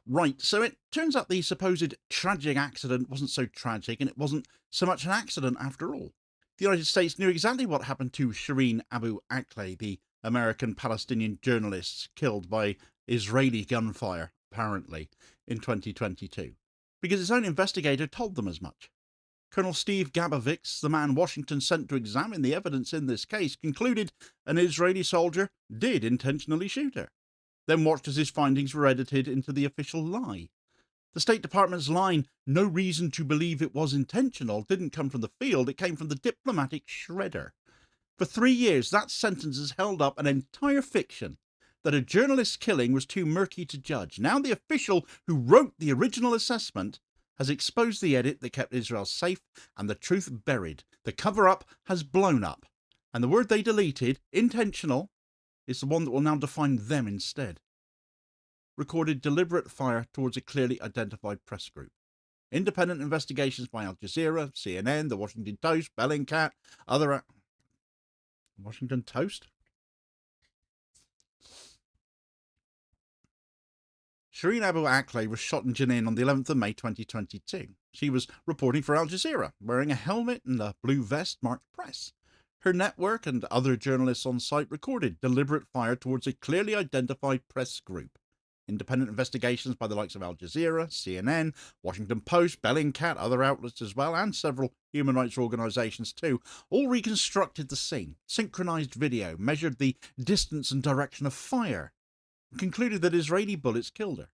Right, so it turns out the supposed tragic accident wasn't so tragic, and it wasn't so much an accident after all. The United States knew exactly what happened to Shireen Abu Akleh, the American-Palestinian journalist killed by Israeli gunfire, apparently, in 2022, because its own investigator told them as much. Colonel Steve Gabavics, the man Washington sent to examine the evidence in this case, concluded an Israeli soldier did intentionally shoot her, then watched as his findings were edited into the official lie. The State Department's line, "no reason to believe it was intentional," didn't come from the field, it came from the diplomatic shredder. For 3 years, that sentence has held up an entire fiction that a journalist's killing was too murky to judge. Now the official who wrote the original assessment has exposed the edit that kept Israel safe and the truth buried. The cover-up has blown up, and the word they deleted, intentional, is the one that will now define them instead. Recorded deliberate fire towards a clearly identified press group. Independent investigations by Al Jazeera, CNN, The Washington Post, Bellingcat, other... Washington Toast? Shireen Abu Akleh was shot in Jenin on the 11th of May 2022. She was reporting for Al Jazeera, wearing a helmet and a blue vest marked press. Her network and other journalists on site recorded deliberate fire towards a clearly identified press group. Independent investigations by the likes of Al Jazeera, CNN, Washington Post, Bellingcat, other outlets as well, and several human rights organisations too, all reconstructed the scene, synchronised video, measured the distance and direction of fire, and concluded that Israeli bullets killed her.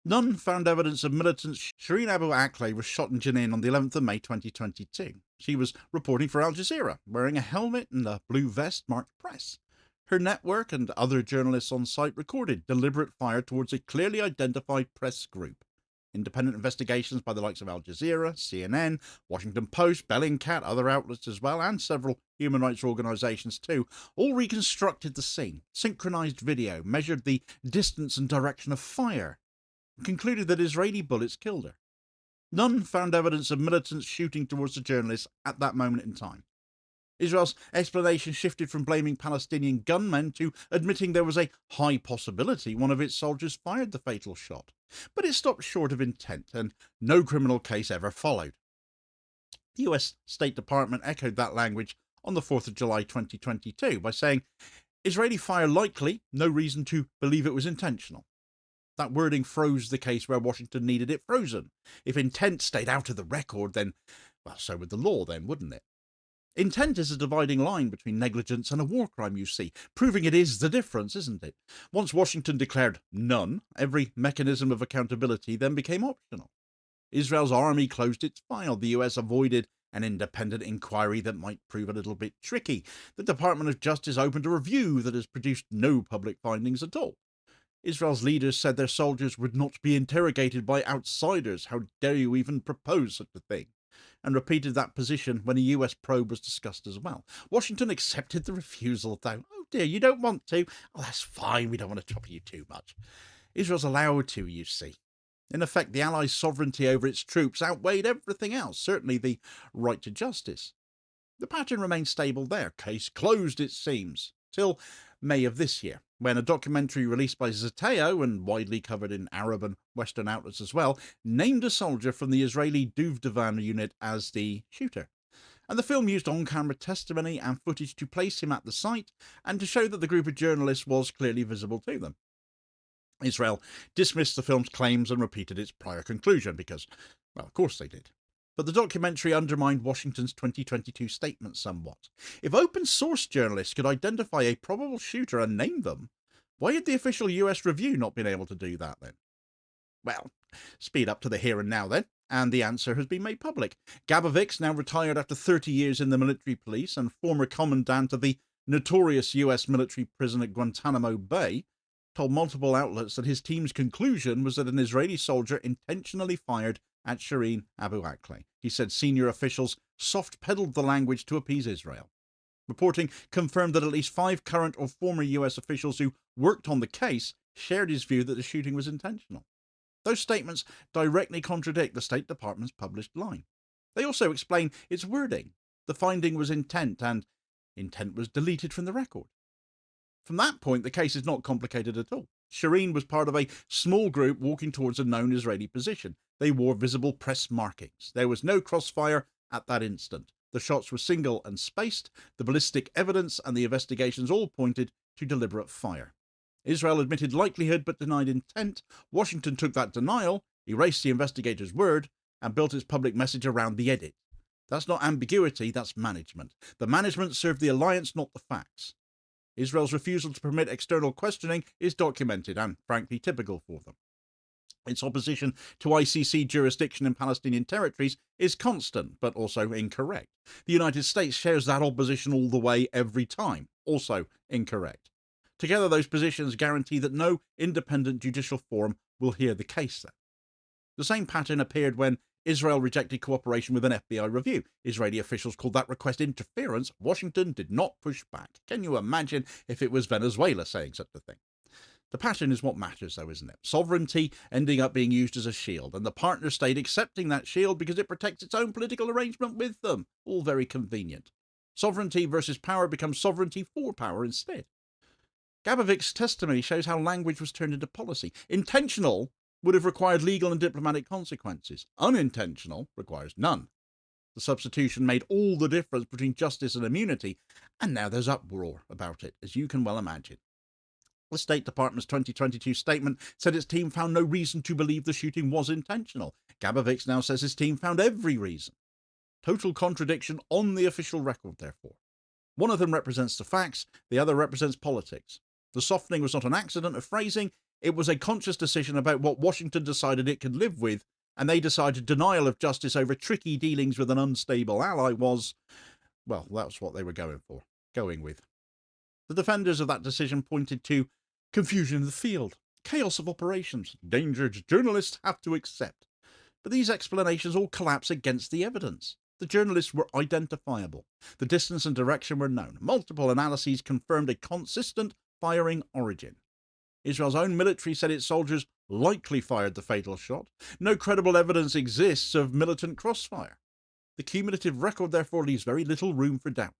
None found evidence of militants. Shireen Abu Akleh was shot in Jenin on the 11th of May 2022. She was reporting for Al Jazeera, wearing a helmet and a blue vest marked press. Her network and other journalists on site recorded deliberate fire towards a clearly identified press group. Independent investigations by the likes of Al Jazeera, CNN, Washington Post, Bellingcat, other outlets as well, and several human rights organisations too, all reconstructed the scene, synchronised video, measured the distance and direction of fire, and concluded that Israeli bullets killed her. None found evidence of militants shooting towards the journalists at that moment in time. Israel's explanation shifted from blaming Palestinian gunmen to admitting there was a high possibility one of its soldiers fired the fatal shot. But it stopped short of intent, and no criminal case ever followed. The US State Department echoed that language on the 4th of July 2022 by saying, "Israeli fire likely, no reason to believe it was intentional." That wording froze the case where Washington needed it frozen. If intent stayed out of the record, then, well, so would the law then, wouldn't it? Intent is a dividing line between negligence and a war crime, you see. Proving it is the difference, isn't it? Once Washington declared none, every mechanism of accountability then became optional. Israel's army closed its file. The US avoided an independent inquiry that might prove a little bit tricky. The Department of Justice opened a review that has produced no public findings at all. Israel's leaders said their soldiers would not be interrogated by outsiders. How dare you even propose such a thing? And repeated that position when a US probe was discussed as well. Washington accepted the refusal, though. "Oh dear, you don't want to? Oh, that's fine, we don't want to trouble you too much." Israel's allowed to, you see. In effect, the Allies' sovereignty over its troops outweighed everything else, certainly the right to justice. The pattern remained stable there. Case closed, it seems, till May of this year, when a documentary released by Zateo, and widely covered in Arab and Western outlets as well, named a soldier from the Israeli Duvdevan unit as the shooter. And the film used on-camera testimony and footage to place him at the site and to show that the group of journalists was clearly visible to them. Israel dismissed the film's claims and repeated its prior conclusion because, well, of course they did. But the documentary undermined Washington's 2022 statement somewhat. If open-source journalists could identify a probable shooter and name them, why had the official US review not been able to do that then? Well, speed up to the here and now then, and the answer has been made public. Gabavics, now retired after 30 years in the military police and former commandant of the notorious US military prison at Guantanamo Bay, told multiple outlets that his team's conclusion was that an Israeli soldier intentionally fired at Shireen Abu Akleh. He said senior officials soft-pedaled the language to appease Israel. Reporting confirmed that at least 5 current or former US officials who worked on the case shared his view that the shooting was intentional. Those statements directly contradict the State Department's published line. They also explain its wording. The finding was intent, and intent was deleted from the record. From that point, the case is not complicated at all. Shireen was part of a small group walking towards a known Israeli position. They wore visible press markings. There was no crossfire at that instant. The shots were single and spaced. The ballistic evidence and the investigations all pointed to deliberate fire. Israel admitted likelihood but denied intent. Washington took that denial, erased the investigator's word, and built its public message around the edit. That's not ambiguity, that's management. The management served the alliance, not the facts. Israel's refusal to permit external questioning is documented and, frankly, typical for them. Its opposition to ICC jurisdiction in Palestinian territories is constant, but also incorrect. The United States shares that opposition all the way, every time, also incorrect. Together, those positions guarantee that no independent judicial forum will hear the case then. The same pattern appeared when Israel rejected cooperation with an FBI review. Israeli officials called that request interference. Washington did not push back. Can you imagine if it was Venezuela saying such a thing? The pattern is what matters, though, isn't it? Sovereignty ending up being used as a shield, and the partner state accepting that shield because it protects its own political arrangement with them. All very convenient. Sovereignty versus power becomes sovereignty for power instead. Gabavics' testimony shows how language was turned into policy. Intentional would have required legal and diplomatic consequences. Unintentional requires none. The substitution made all the difference between justice and immunity, and now there's uproar about it, as you can well imagine. The State Department's 2022 statement said its team found no reason to believe the shooting was intentional. Gabavics now says his team found every reason. Total contradiction on the official record, therefore. One of them represents the facts, the other represents politics. The softening was not an accident of phrasing, it was a conscious decision about what Washington decided it could live with, and they decided denial of justice over tricky dealings with an unstable ally was, well, that's what they were going with. The defenders of that decision pointed to confusion in the field, chaos of operations, dangers journalists have to accept. But these explanations all collapse against the evidence. The journalists were identifiable. The distance and direction were known. Multiple analyses confirmed a consistent firing origin. Israel's own military said its soldiers likely fired the fatal shot. No credible evidence exists of militant crossfire. The cumulative record therefore leaves very little room for doubt.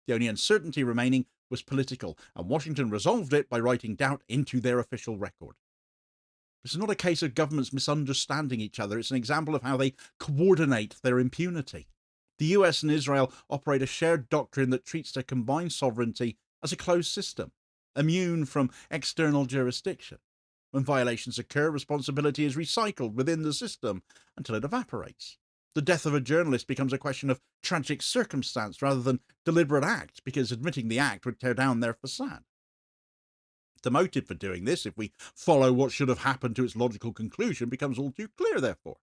The only uncertainty remaining was political, and Washington resolved it by writing doubt into their official record. This is not a case of governments misunderstanding each other, it's an example of how they coordinate their impunity. The US and Israel operate a shared doctrine that treats their combined sovereignty as a closed system, immune from external jurisdiction. When violations occur, responsibility is recycled within the system until it evaporates. The death of a journalist becomes a question of tragic circumstance rather than deliberate act, because admitting the act would tear down their facade. The motive for doing this, if we follow what should have happened to its logical conclusion, becomes all too clear, therefore.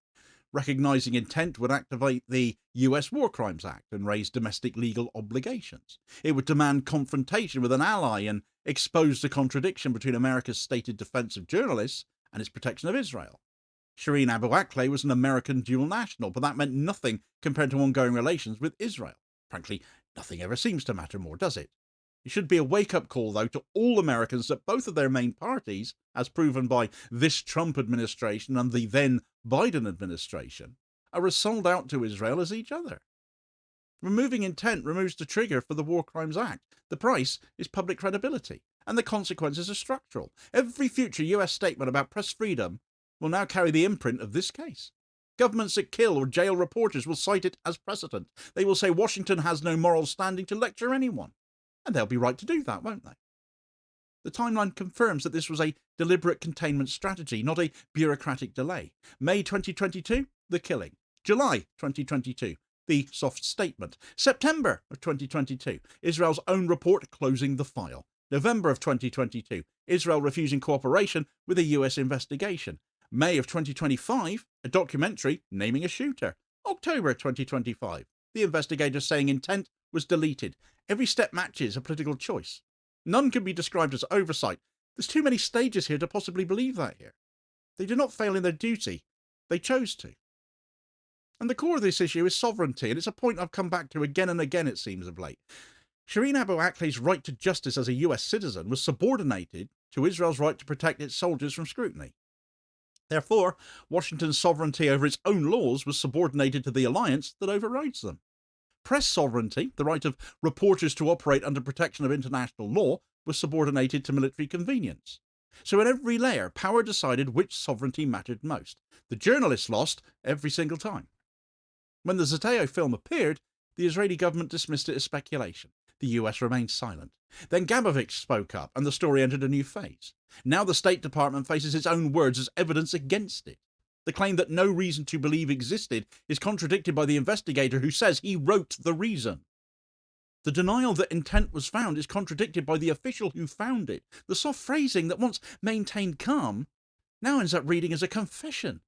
Recognizing intent would activate the US War Crimes Act and raise domestic legal obligations. It would demand confrontation with an ally and expose the contradiction between America's stated defense of journalists and its protection of Israel. Shireen Abu Akleh was an American dual national, but that meant nothing compared to ongoing relations with Israel. Frankly, nothing ever seems to matter more, does it? It should be a wake-up call, though, to all Americans that both of their main parties, as proven by this Trump administration and the then Biden administration, are as sold out to Israel as each other. Removing intent removes the trigger for the War Crimes Act. The price is public credibility, and the consequences are structural. Every future US statement about press freedom will now carry the imprint of this case. Governments that kill or jail reporters will cite it as precedent. They will say Washington has no moral standing to lecture anyone. And they'll be right to do that, won't they? The timeline confirms that this was a deliberate containment strategy, not a bureaucratic delay. May 2022, the killing. July 2022, the soft statement. September of 2022, Israel's own report closing the file. November of 2022, Israel refusing cooperation with a US investigation. May of 2025, a documentary naming a shooter. October 2025, the investigator saying intent was deleted. Every step matches a political choice. None can be described as oversight. There's too many stages here to possibly believe that here. They did not fail in their duty. They chose to. And the core of this issue is sovereignty, and it's a point I've come back to again and again, it seems, of late. Shireen Abu Akleh's right to justice as a US citizen was subordinated to Israel's right to protect its soldiers from scrutiny. Therefore, Washington's sovereignty over its own laws was subordinated to the alliance that overrides them. Press sovereignty, the right of reporters to operate under protection of international law, was subordinated to military convenience. So at every layer, power decided which sovereignty mattered most. The journalists lost every single time. When the Zateo film appeared, the Israeli government dismissed it as speculation. The US remained silent. Then Gabavics spoke up, and the story entered a new phase. Now the State Department faces its own words as evidence against it. The claim that no reason to believe existed is contradicted by the investigator who says he wrote the reason. The denial that intent was found is contradicted by the official who found it. The soft phrasing that once maintained calm now ends up reading as a confession.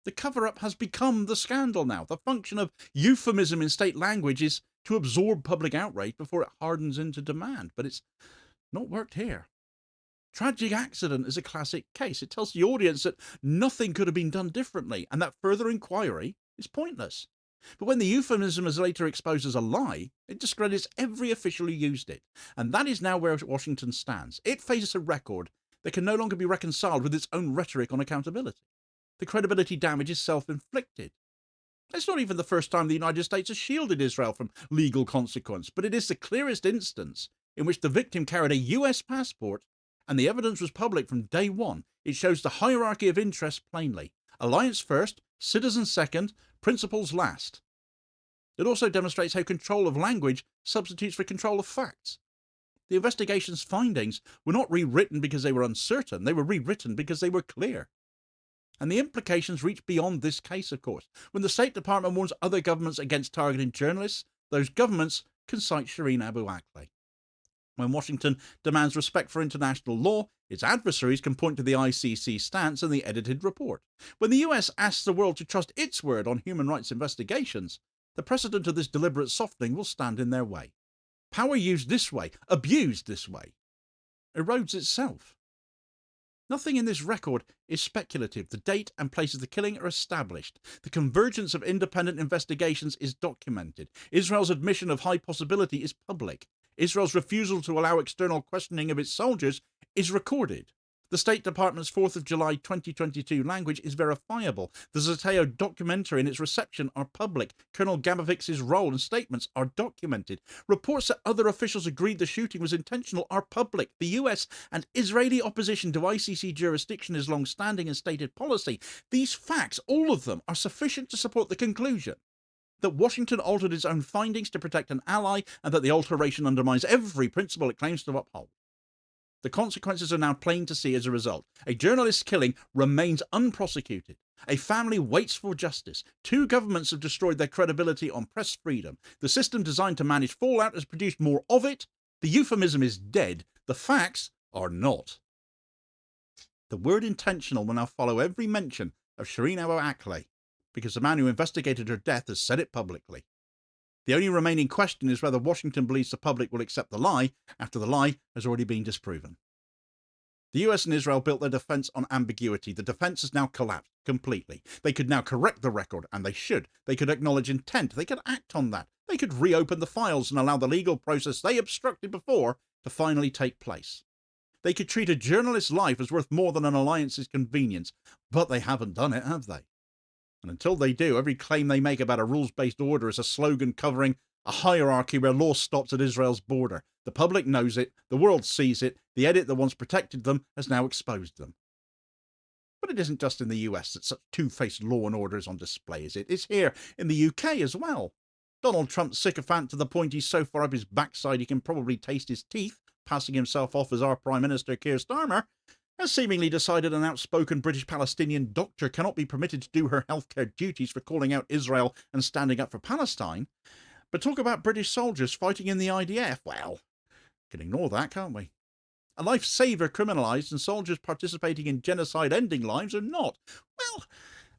The cover-up has become the scandal now. The function of euphemism in state language is to absorb public outrage before it hardens into demand, but it's not worked here. Tragic accident is a classic case. It tells the audience that nothing could have been done differently and that further inquiry is pointless. But when the euphemism is later exposed as a lie, it discredits every official who used it. And that is now where Washington stands. It faces a record that can no longer be reconciled with its own rhetoric on accountability. The credibility damage is self-inflicted. It's not even the first time the United States has shielded Israel from legal consequence, but it is the clearest instance in which the victim carried a US passport and the evidence was public from day one. It shows the hierarchy of interests plainly. Alliance first, citizens second, principles last. It also demonstrates how control of language substitutes for control of facts. The investigation's findings were not rewritten because they were uncertain, they were rewritten because they were clear. And the implications reach beyond this case, of course. When the State Department warns other governments against targeting journalists, those governments can cite Shireen Abu Akleh. When Washington demands respect for international law, its adversaries can point to the ICC stance and the edited report. When the US asks the world to trust its word on human rights investigations, the precedent of this deliberate softening will stand in their way. Power used this way, abused this way, erodes itself. Nothing in this record is speculative. The date and place of the killing are established. The convergence of independent investigations is documented. Israel's admission of high possibility is public. Israel's refusal to allow external questioning of its soldiers is recorded. The State Department's 4th of July 2022 language is verifiable. The Zateo documentary and its reception are public. Colonel Gabavics' role and statements are documented. Reports that other officials agreed the shooting was intentional are public. The US and Israeli opposition to ICC jurisdiction is long-standing and stated policy. These facts, all of them, are sufficient to support the conclusion that Washington altered its own findings to protect an ally and that the alteration undermines every principle it claims to uphold. The consequences are now plain to see as a result. A journalist's killing remains unprosecuted. A family waits for justice. 2 governments have destroyed their credibility on press freedom. The system designed to manage fallout has produced more of it. The euphemism is dead. The facts are not. The word intentional will now follow every mention of Shireen Abu Akleh, because the man who investigated her death has said it publicly. The only remaining question is whether Washington believes the public will accept the lie after the lie has already been disproven. The US and Israel built their defense on ambiguity. The defense has now collapsed completely. They could now correct the record, and they should. They could acknowledge intent. They could act on that. They could reopen the files and allow the legal process they obstructed before to finally take place. They could treat a journalist's life as worth more than an alliance's convenience, but they haven't done it, have they? And until they do, every claim they make about a rules-based order is a slogan covering a hierarchy where law stops at Israel's border. The public knows it, the world sees it, the edit that once protected them has now exposed them. But it isn't just in the US that such two-faced law and order is on display, is it? It's here in the UK as well. Donald Trump's sycophant to the point he's so far up his backside he can probably taste his teeth, passing himself off as our Prime Minister Keir Starmer, has seemingly decided an outspoken British Palestinian doctor cannot be permitted to do her healthcare duties for calling out Israel and standing up for Palestine. But talk about British soldiers fighting in the IDF. Well, we can ignore that, can't we? A lifesaver criminalised and soldiers participating in genocide ending lives are not. Well,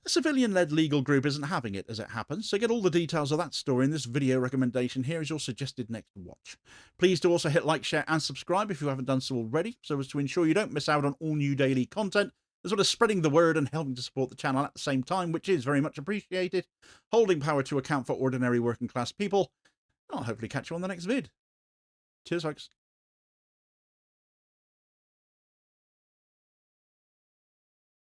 a civilian-led legal group isn't having it, as it happens, so get all the details of that story in this video recommendation here as your suggested next watch. Please do also hit like, share and subscribe if you haven't done so already, so as to ensure you don't miss out on all new daily content, as well as spreading the word and helping to support the channel at the same time, which is very much appreciated, holding power to account for ordinary working class people. I'll hopefully catch you on the next vid. Cheers, folks.